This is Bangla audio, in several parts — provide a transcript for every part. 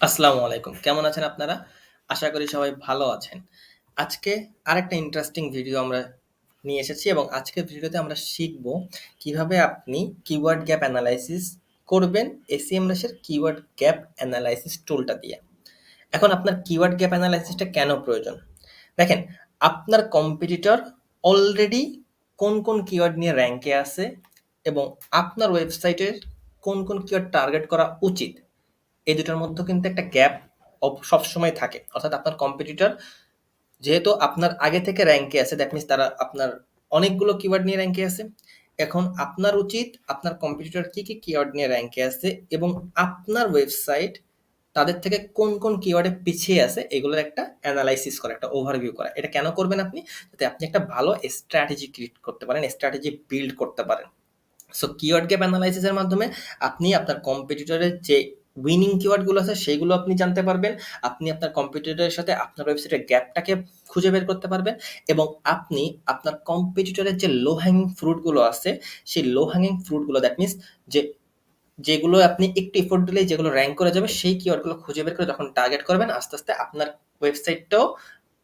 আসসালামু আলাইকুম। কেমন আছেন আপনারা? আশা করি সবাই ভালো আছেন। আজকে আরেকটা ইন্টারেস্টিং ভিডিও আমরা নিয়ে এসেছি এবং আজকের ভিডিওতে আমরা শিখব কিভাবে আপনি কিওয়ার্ড গ্যাপ অ্যানালাইসিস করবেন SEMrush এর কিওয়ার্ড গ্যাপ অ্যানালাইসিস টুলটা দিয়ে। এখন আপনার কিওয়ার্ড গ্যাপ অ্যানালাইসিসটা কেন প্রয়োজন? দেখেন, আপনার কম্পিটিটর অলরেডি কোন কিওয়ার্ড নিয়ে র‍্যাংকে আছে এবং আপনার ওয়েবসাইটের কোন কিওয়ার্ড টার্গেট করা উচিত এই দুটার মধ্যে কিন্তু একটা গ্যাপ সবসময় থাকে। অর্থাৎ আপনার কম্পিটিটর যেহেতু আপনার আগে থেকে র‍্যাংকে আছে, দ্যাট মিনস তারা আপনার অনেকগুলো কিওয়ার্ড নিয়ে র‍্যাংকে আছে। এখন আপনার উচিত আপনার কম্পিটিটর কি কিওয়ার্ড নিয়ে র‍্যাংকে আছে এবং আপনার ওয়েবসাইট তাদের থেকে কোন কিওয়ার্ডে পিছিয়ে আছে এগুলোর একটা অ্যানালাইসিস করা, একটা ওভারভিউ করা। এটা কেন করবেন আপনি? যাতে আপনি একটা ভালো স্ট্র্যাটেজি ক্রিয়েট করতে পারেন, স্ট্র্যাটেজি বিল্ড করতে পারেন। সো কিওয়ার্ড গ্যাপ অ্যানালাইসিসের মাধ্যমে আপনি আপনার কম্পিটিটরের যে উইনিং কিওয়ার্ডগুলো আছে সেইগুলো আপনি জানতে পারবেন। আপনি আপনার কম্পিটিটরের সাথে আপনার ওয়েবসাইটের গ্যাপটাকে খুঁজে বের করতে পারবেন এবং আপনি আপনার কম্পিটিটরের যে লো হ্যাঙ্গিং ফ্রুটগুলো আছে সেই লো হ্যাঙ্গিং ফ্রুটগুলো দ্যাট মিনস যে যেগুলো আপনি একটু এফোর্ট দিলেই যেগুলো র‍্যাংক করে যাবে সেই কিওয়ার্ডগুলো খুঁজে বের করে যখন টার্গেট করবেন আস্তে আপনার ওয়েবসাইটটাও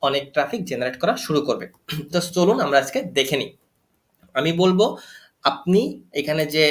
অনেক ট্রাফিক জেনারেট করা শুরু করবে। তো চলুন আমরা আজকে দেখে নিই। আমি বলবো আপনি এখানে যে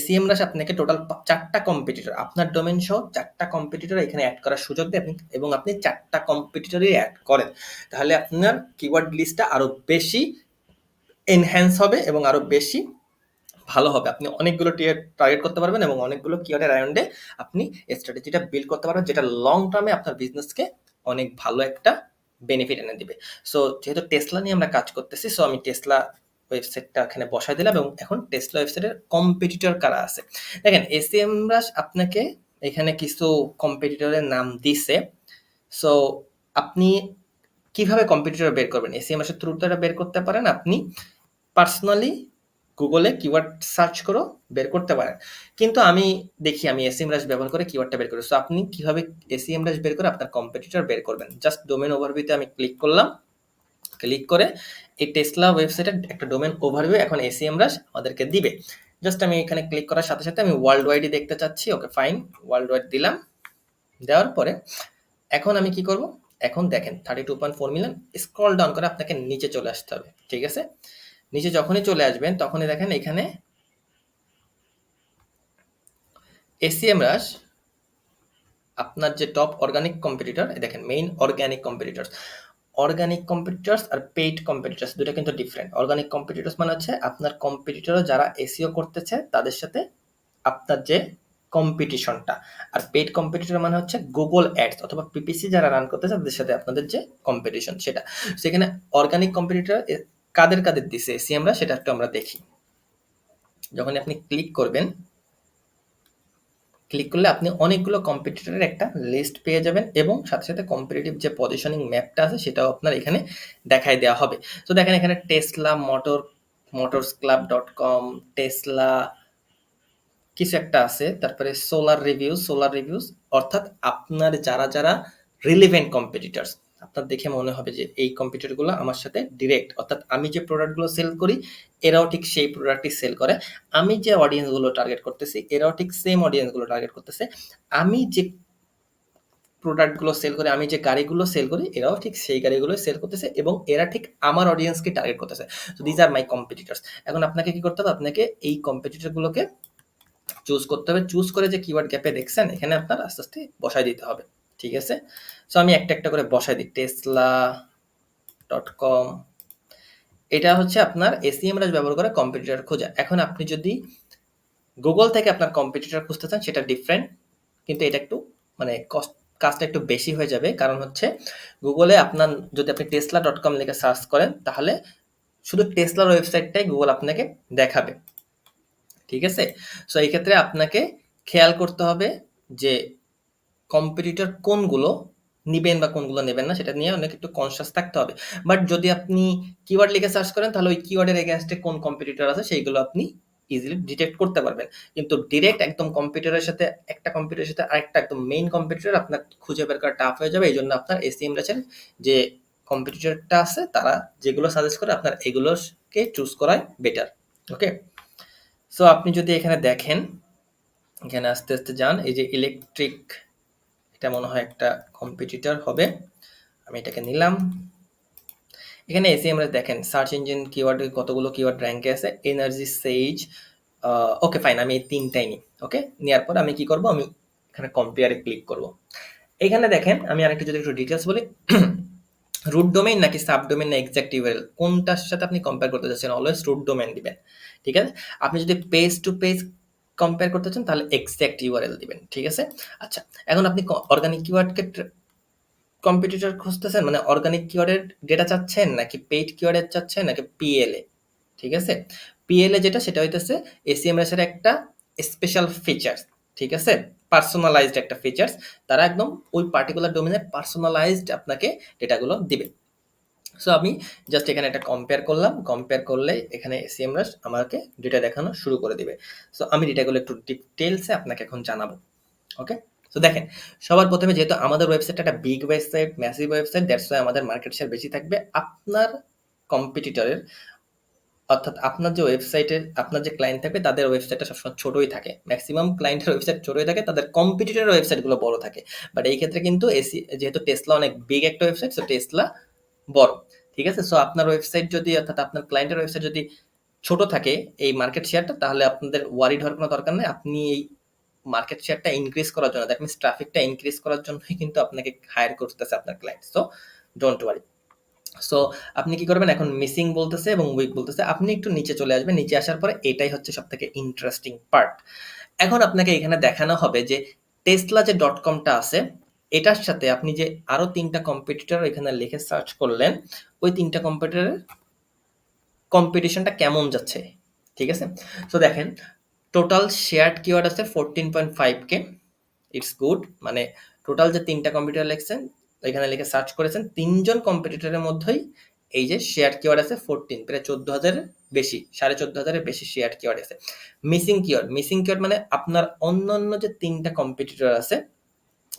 SEMrush আপনাকে টোটাল ৪ টা কম্পিটিটর, আপনার ডোমেইন সহ ৪ টা কম্পিটিটর এখানে এড করার সুযোগ দেয় এবং আপনি ৪ টা কম্পিটিটরই এড করেন। তাহলে আপনার কিওয়ার্ড লিস্টটা আরো বেশি এনহ্যান্স হবে এবং আরো বেশি ভালো হবে। আপনি অনেকগুলো টার্গেট করতে পারবেন এবং অনেকগুলো কিওয়ার্ডের অ্যারাউন্ডে আপনি স্ট্র্যাটেজিটা বিল্ড করতে পারবেন, যেটা লং টার্মে আপনার বিজনেসকে অনেক ভালো একটা বেনিফিট এনে দিবে। সো যেহেতু টেসলা নিয়ে আমরা কাজ করতেছি, সো আমি টেসলা ওয়েবসাইটটা এখানে বসায় দিলাম এবং এখন টেসলা ওয়েবসাইটের কম্পিটিটর কারা আছে দেখেন। SEMrush আপনাকে এখানে কিছু কম্পিটিটরের নাম দিছে। সো আপনি কিভাবে কম্পিটিটর বের করবেন? SEMrush এর থ্রুতে এটা বের করতে পারেন। আপনি পার্সোনালি গুগলে কিওয়ার্ড সার্চ করেও বের করতে পারেন। কিন্তু আমি SEMrush ব্যবহার করে কিওয়ার্ডটা বের করি। সো আপনি কিভাবে SEMrush বের করে আপনার কম্পিটিটর বের করবেন? জাস্ট ডোমেইন ওভারভিউতে আমি ক্লিক করলাম। ক্লিক করে এই টেসলা ওয়েবসাইটের একটা ডোমেইন ওভারভিউ এখন SEMrush আমাদেরকে দিবে। জাস্ট আমি এখানে ক্লিক করার সাথে আমি ওয়ার্ল্ড ওয়াইডই দেখতে চাচ্ছি। ওকে ফাইন, ওয়ার্ল্ড ওয়াইড দিলাম। দেওয়ার পরে এখন আমি কি করব? এখন দেখেন 32.4 মিলিয়ন। স্ক্রল ডাউন করে আপনাকে নিচে চলে আসতে হবে। ঠিক আছে? নিচে যখনই চলে আসবেন তখনই দেখেন এখানে SEMrush আপনার যে টপ অর্গানিক কম্পিটিটর, দেখেন মেইন অর্গানিক কম্পিটিটরস আর পেইড কম্পিটিটরস দুটো কিন্তু ডিফারেন্ট। অর্গানিক কম্পিটিটরস মানে হচ্ছে আপনার কম্পিটিটরও যারা এসইও করতেছে তাদের সাথে আপনার যে কম্পিটিশনটা, আর পেইড কম্পিটিটর মানে হচ্ছে গুগল অ্যাডস অথবা পিপিসি যারা রান করতেছে তাদের সাথে আপনাদের যে কম্পিটিশন সেটা। সেখানে অর্গানিক কম্পিটিটর কাদের দিছে SEMrush সেটা একটু আমরা দেখি। যখন আপনি ক্লিক করবেন, ক্লিক করলে আপনি অনেকগুলো কম্পিটিটরের একটা লিস্ট পেয়ে যাবেন এবং সাথে কম্পিটিটিভ যে পজিশনিং ম্যাপটা আছে সেটাও আপনার এখানে দেখায় দেওয়া হবে। তো দেখেন এখানে টেসলা motorsclub.com, টেসলা কিছু একটা আছে, তারপরে সোলার রিভিউজ, অর্থাৎ আপনার যারা রিলেভেন্ট কম্পিটিটরস আপনার দেখে মনে হবে যে এই কম্পিটিটরগুলো আমার সাথে ডিরেক্ট, অর্থাৎ আমি যে প্রোডাক্টগুলো সেল করি এরাও ঠিক সেই প্রোডাক্টই সেল করে। আমি যে অডিয়েন্সগুলো টার্গেট করতেছি এরাও ঠিক সেম অডিয়েন্সগুলো টার্গেট করতেছে। আমি যে প্রোডাক্টগুলো সেল করি, আমি যে গাড়িগুলো সেল করি এরাও ঠিক সেই গাড়িগুলো সেল করতেছে এবং এরা ঠিক আমার অডিয়েন্সকে টার্গেট করতেছে। So these are my competitors. এখন আপনাকে কি করতে হবে? আপনাকে এই কম্পিটিটরগুলোকে চুজ করতে হবে। চুজ করে যে কিওয়ার্ড গ্যাপে দেখছেন এখানে আপনার আস্তে বসায় দিতে হবে। ঠিক আছে? সো আমি একটা করে বসাই দিই। tesla.com, এটা হচ্ছে আপনার SEMrush ব্যবহার করে কম্পিটিটর খোঁজা। এখন আপনি যদি গুগল থেকে আপনার কম্পিটিটর খুঁজতে চান সেটা ডিফারেন্ট, কিন্তু এটা একটু মানে কাজটা একটু বেশি হয়ে যাবে। কারণ হচ্ছে গুগলে আপনার যদি আপনি tesla.com লিখে সার্চ করেন তাহলে শুধু টেসলার ওয়েবসাইটটাই গুগল আপনাকে দেখাবে। ঠিক আছে? সো এই ক্ষেত্রে আপনাকে খেয়াল করতে হবে যে কম্পিটিটর কোনগুলো নিবেন বা কোনগুলো নেবেন না সেটা নিয়ে অনেক একটু কনসিয়াস থাকতে হবে। বাট যদি আপনি কিওয়ার্ড লিখে সার্চ করেন তাহলে ওই কিওয়ার্ডের এগেইনস্টে কোন কম্পিটিটর আছে সেইগুলো আপনি ইজিলি ডিটেক্ট করতে পারবেন। কিন্তু ডিরেক্ট একদম কম্পিটিটরের সাথে একটা কম্পিটিটরের সাথে আরেকটা একদম মেইন কম্পিটিটর আপনার খুঁজে বের করা টাফ হয়ে যাবে। এইজন্য আপনার SEMrush এর যে কম্পিটিটরটা আছে তারা যেগুলো সাজেস্ট করে আপনার এগুলোকে চুজ করাই বেটার। ওকে? সো আপনি যদি এখানে দেখেন, এখানে আস্তে যান, এই যে ইলেকট্রিক এটা মনে হয় একটা কম্পিটিটর হবে। আমি এটাকে নিলাম। এখানে এসে আমরা দেখেন সার্চ ইঞ্জিন কিওয়ার্ডে কতগুলো কিওয়ার্ড র্যাঙ্কে আছে, এনার্জি সেইজ। ওকে ফাইন, আমি এই ৩টাই নিই। ওকে, নেওয়ার পর আমি কি করব, আমি এখানে কম্পেয়ারে ক্লিক করব। এখানে দেখেন আমি আরেকটু যদি একটু ডিটেলস বলি, রুট ডোমেইন নাকি সাব ডোমেইন না এক্সাক্ট ইউআরএল কোনটার সাথে আপনি কম্পেয়ার করতে চাচ্ছেন, অলওয়েজ রুট ডোমেইন দিবেন। ঠিক আছে, আপনি যদি পেজ টু পেজ কম্পেয়ার করতে চান তাহলে এক্সাক্ট ইউআরএল দিবেন। ঠিক আছে, আচ্ছা এখন আপনি অর্গানিক কিওয়ার্ডকে কম্পিটিটর খুঁজতেছেন, মানে অর্গানিক কিওয়ার্ডের ডেটা চাচ্ছেন নাকি পেইড কিওয়ার্ডের চাচ্ছেন নাকি পিএলএ। ঠিক আছে, পিএলএ যেটা সেটা হইতেছে এসিএমএস এর একটা স্পেশাল ফিচার্স। ঠিক আছে, পার্সোনালাইজড একটা ফিচার্স, তারা একদম ওই পার্টিকুলার ডোমেইনের পার্সোনালাইজড আপনাকে ডেটাগুলো দিবে। সো আমি জাস্ট এখানে একটা কম্পেয়ার করলাম, কম্পেয়ার করলে এখানে এসিএমএস আমাকে ডেটা দেখানো শুরু করে দিবে। সো আমি ডেটাগুলো একটু ডিটেলসে আপনাকে এখন জানাবো। ওকে, তো দেখেন সবার প্রথমে যেহেতু আমাদের ওয়েবসাইটটা একটা big website, massive website, that's why আমাদের মার্কেট শেয়ার বেশি থাকবে আপনার কম্পিটিটরের। অর্থাৎ আপনার যে ওয়েবসাইটের আপনার যে ক্লায়েন্ট থাকবে তাদের ওয়েবসাইটটা সবসময় ছোটই থাকে, ম্যাক্সিমাম ক্লায়েন্টের ওয়েবসাইট ছোটই থাকে, তাদের কম্পিটিটরের ওয়েবসাইটগুলো বড় থাকে। বাট এই ক্ষেত্রে কিন্তু এসি যেহেতু টেসলা অনেক বিগ একটা ওয়েবসাইট, সো টেসলা বড়। ঠিক আছে, সো আপনার ওয়েবসাইট যদি অর্থাৎ আপনার ক্লায়েন্টের ওয়েবসাইট যদি ছোট থাকে এই মার্কেট শেয়ারটা, তাহলে আপনাদের ওয়ারিড হওয়ার কোনো দরকার নেই। আপনি এই মার্কেট শেয়ারটা ইনক্রিজ করার জন্য, দ্যাট মিনস ট্রাফিকটা ইনক্রিজ করার জন্যই কিন্তু আপনাকে হায়ার করতেছে আপনার client. So don't worry. So আপনি কি করবেন, এখন মিসিং বলতেছে এবং উইক বলতেছে, আপনি একটু নিচে চলে আসবেন। নিচে আসার পরে এটাই হচ্ছে সব থেকে ইন্টারেস্টিং পার্ট। এখন আপনাকে এখানে দেখানো হবে যে টেসলা যে ডট কমটা আছে এটার সাথে আপনি যে আরো ৩টা কম্পিটিটর এখানে লিখে সার্চ করলেন, ওই ৩টা কম্পিটিটরের কম্পিটিশনটা কেমন যাচ্ছে। ঠিক আছে, সো দেখেন টোটাল শেয়ার্ড কিওয়ার্ড আছে 14.5K, ইটস গুড। মানে টোটাল যে ৩টা কম্পিটিটর লিখছেন এখানে লিখে সার্চ করেছেন, ৩জন কম্পিটিটরের মধ্যেই এই যে শেয়ার কিওয়ার্ড আছে 14, প্রায় 14,000-এর বেশি, 14,500-এর বেশি শেয়ার কিওয়ার্ড আছে। মিসিং কিওয়ার্ড, মিসিং কিওয়ার্ড মানে আপনার অন্যান্য যে ৩টা কম্পিটিটর আছে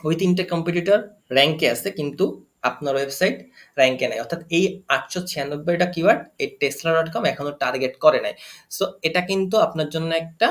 ওই ৩টা কম্পিটিটর র্যাঙ্কে আছে কিন্তু আপনার ওয়েবসাইট র্যাঙ্কে নাই। অর্থাৎ এই 896টা কিওয়ার্ড এই tesla.com এখনো টার্গেট করে নাই। সো এটা কিন্তু আপনার জন্য একটা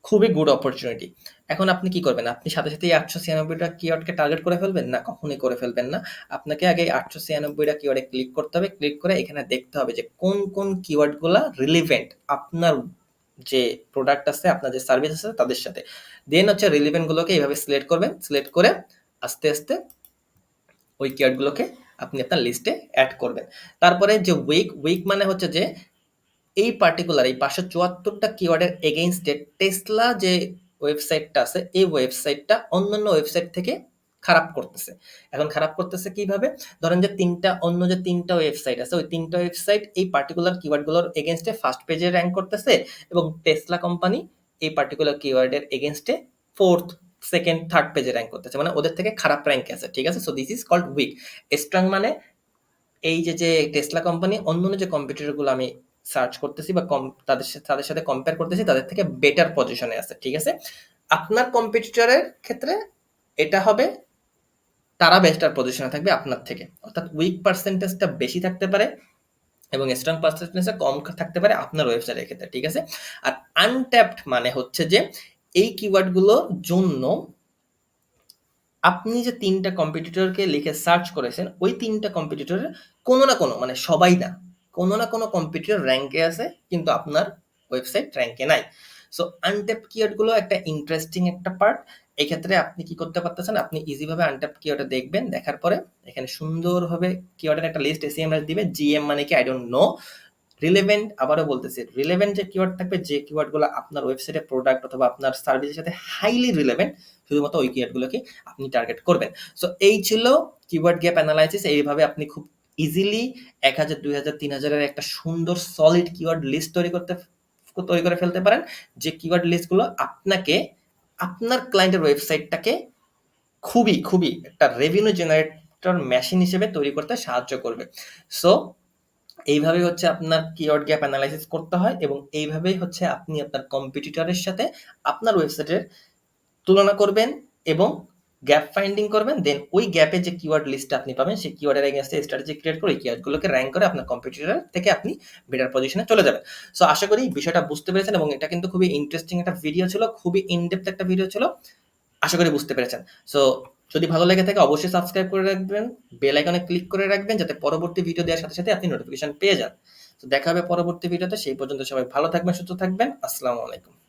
খুবই গুড অপরচুনিটি। এখন আপনি কি করবেন, আপনি সাথে সাথে এই 896টা কিওয়ার্ডকে টার্গেট করে ফেলবেন না, কখনোই করে ফেলবেন না। আপনাকে আগে 896টা কিওয়ার্ডে ক্লিক করতে হবে, ক্লিক করে এখানে দেখতে হবে যে কোন কোন কিওয়ার্ডগুলা রিলিভেন্ট আপনার যে প্রোডাক্ট আছে, আপনার যে সার্ভিস আছে তাদের সাথে। দেন হচ্ছে রিলিভেন্ট গুলোকে এইভাবে সিলেক্ট করবেন, সিলেক্ট করে আস্তে আস্তে ওই কিওয়ার্ডগুলোকে আপনি আপনার লিস্টে অ্যাড করবেন। তারপরে যে উইক মানে হচ্ছে যে এই পার্টিকুলার এই 574টা কিওয়ার্ডের এগেইনস্টে টেসলা যে ওয়েবসাইটটা আছে এই ওয়েবসাইটটা অন্যান্য ওয়েবসাইট থেকে খারাপ করতেছে। এখন খারাপ করতেছে কিভাবে, ধরেন যে অন্য যে 3টা ওয়েবসাইট আছে ওই 3টা ওয়েবসাইট এই পার্টিকুলার কিওয়ার্ডগুলোর এগেইনস্টে ফার্স্ট পেজে র‍্যাঙ্ক করতেছে এবং টেসলা কোম্পানি এই পার্টিকুলার কিওয়ার্ডের এগেইনস্টে ফোর্থ, সেকেন্ড, থার্ড পেজে র‍্যাঙ্ক করতেছে, মানে ওদের থেকে খারাপ র‍্যাঙ্কে আছে। ঠিক আছে, so this is called weak. Strong মানে এই যে টেসলা কোম্পানি অন্যান্য যে কম্পিটিটরগুলো আমি সার্চ করতেছি বা তাদের সাথে কম্পেয়ার করতেছি তাদের থেকে বেটার পজিশনে আছে। ঠিক আছে, আপনার কম্পিটিটরের ক্ষেত্রে এটা হবে তারা বেটার পজিশনে থাকবে আপনার থেকে, অর্থাৎ উইক পার্সেন্টেজটা বেশি থাকতে পারে এবং স্ট্রং পার্সেন্টেজটা কম থাকতে পারে আপনার ওয়েবসাইটের ক্ষেত্রে। ঠিক আছে, আর আনট্যাপড মানে হচ্ছে যে এই কিওয়ার্ডগুলোর জন্য আপনি যে ৩টা কম্পিটিটরকে লিখে সার্চ করেছেন ওই ৩টা কম্পিটিটরের কোনো না কোনো, মানে সবাই না, কোনো না কোনো কম্পিটিটর র‍্যাঙ্কে আছে কিন্তু আপনার ওয়েবসাইট র‍্যাঙ্কে নাই। সো আনট্যাপড কিওয়ার্ডগুলো একটা ইন্টারেস্টিং একটা পার্ট। এক্ষেত্রে আপনি কি করতে পারতেছেন, আপনি ইজিভাবে আনট্যাপড কিওয়ার্ডটা দেখবেন, দেখার পরে এখানে সুন্দরভাবে কিওয়ার্ডের একটা লিস্ট এসিএমএস দিবে। জিএম মানে কি আই ডোন্ট নো। রিলেভেন্ট, আবারও বলতেছি রিলেভেন্ট যে কিওয়ার্ড থাকবে, যে কিওয়ার্ডগুলো আপনার ওয়েবসাইটের প্রোডাক্ট অথবা আপনার সার্ভিসের সাথে হাইলি রিলেভেন্ট, শুধুমাত্র ওই কিওয়ার্ডগুলোকে আপনি টার্গেট করবেন। সো এই ছিল কিওয়ার্ড গ্যাপ অ্যানালাইসিস। এইভাবে আপনি খুব ইজিলি 1000, 2000, 3000 এর একটা সুন্দর সলিড কিওয়ার্ড লিস্ট তৈরি করে ফেলতে পারেন, যে কিওয়ার্ড লিস্টগুলো আপনাকে আপনার ক্লায়েন্টের ওয়েবসাইটটাকে খুবই খুবই একটা রেভিনিউ জেনারেটর মেশিন হিসেবে তৈরি করতে সাহায্য করবে। সো এইভাবেই হচ্ছে আপনার কিওয়ার্ড গ্যাপ অ্যানালাইসিস করতে হয় এবং এইভাবেই হচ্ছে আপনি আপনার কম্পিটিটরের সাথে আপনার ওয়েবসাইটের তুলনা করবেন এবং গ্যাপ ফাইন্ডিং করবেন। দেন ওই গ্যাপে যে কিওয়ার্ড লিস্টটা আপনি পাবেন সেই কিওয়ার্ডের এগেইনস্টে স্ট্র্যাটেজি ক্রিয়েট করে ওই কিওয়ার্ডগুলোকে র‍্যাঙ্ক করে আপনার কম্পিটিটর থেকে আপনি বেটার পজিশনে চলে যাবেন। সো আশা করি বিষয়টা বুঝতে পেরেছেন এবং এটা কিন্তু খুবই ইন্টারেস্টিং একটা ভিডিও ছিল, খুবই ইনডেপথ একটা ভিডিও ছিল। আশা করি বুঝতে পেরেছেন। সো যদি ভালো লেগে থাকে অবশ্যই সাবস্ক্রাইব করে রাখবেন, বেল আইকনে ক্লিক করে রাখবেন যাতে পরবর্তী ভিডিও দেওয়ার সাথে সাথে আপনি নোটিফিকেশন পেয়ে যান। তো দেখা হবে পরবর্তী ভিডিওতে, সেই পর্যন্ত সবাই ভালো থাকবেন, সুস্থ থাকবেন। আসসালামু আলাইকুম।